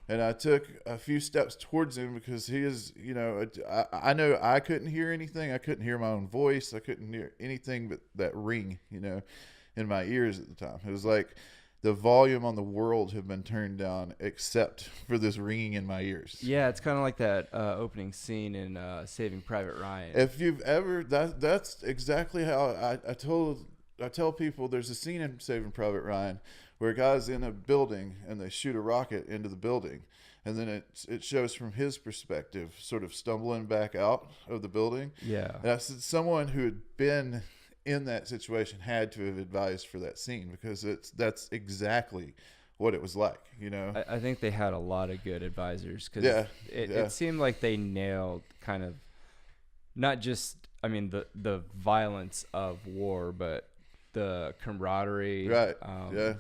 And I took a few steps towards him because he is, I know I couldn't hear anything. I couldn't hear my own voice. I couldn't hear anything but that ring, in my ears at the time. It was like the volume on the world had been turned down except for this ringing in my ears. Yeah, it's kind of like that opening scene in Saving Private Ryan. If you've ever, that's exactly how I tell people. There's a scene in Saving Private Ryan where a guy's in a building and they shoot a rocket into the building, and then it shows from his perspective, sort of stumbling back out of the building. Yeah. And I said someone who had been in that situation had to have advised for that scene, because that's exactly what it was like, I think they had a lot of good advisors, because it seemed like they nailed kind of not just, the violence of war, but the camaraderie, right?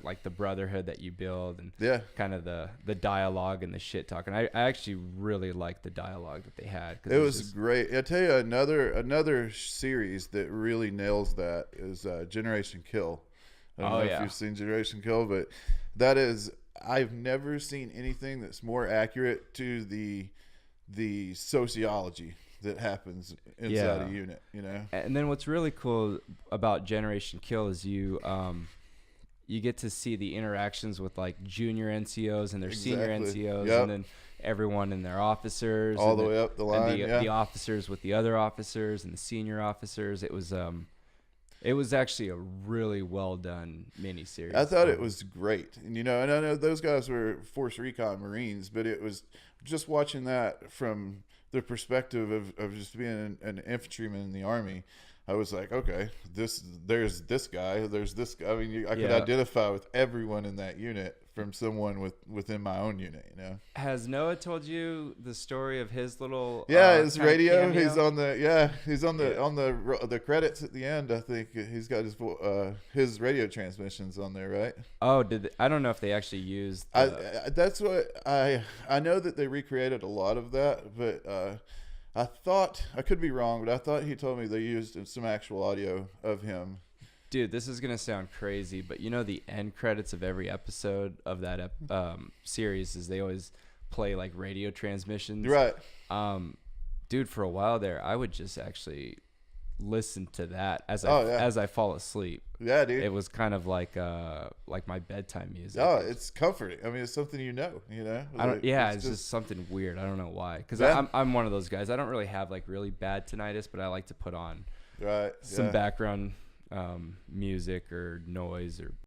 Like the brotherhood that you build, and kind of the dialogue and the shit talking. I actually really liked the dialogue that they had. It was great. I'll tell you another series that really nails that is Generation Kill. I don't know if you've seen Generation Kill, but that is, I've never seen anything that's more accurate to the sociology that happens inside a unit, And then what's really cool about Generation Kill is you get to see the interactions with like junior NCOs and their senior NCOs, and then everyone and their officers, all the way up the line, the officers with the other officers and the senior officers. It was actually a really well done miniseries. I thought it was great, and and I know those guys were Force Recon Marines, but it was just watching that from the perspective of just being an infantryman in the Army. I was like, okay, there's this guy, there's this guy. I could identify with everyone in that unit from someone within my own unit, Has Noah told you the story of his little his radio? He's on the credits at the end. I think he's got his radio transmissions on there, right? Oh, I don't know if they actually used that's what I know, that they recreated a lot of that, but I thought, I could be wrong, but I thought he told me they used some actual audio of him. Dude, this is going to sound crazy, but the end credits of every episode of that series is they always play like radio transmissions. Right. Dude, for a while there, I would just actually listen to that as I fall asleep. Yeah, dude. It was kind of like my bedtime music. Oh, it's comforting. It's something it's just something weird. I don't know why. Because I'm one of those guys. I don't really have like really bad tinnitus, but I like to put on some background music or noise or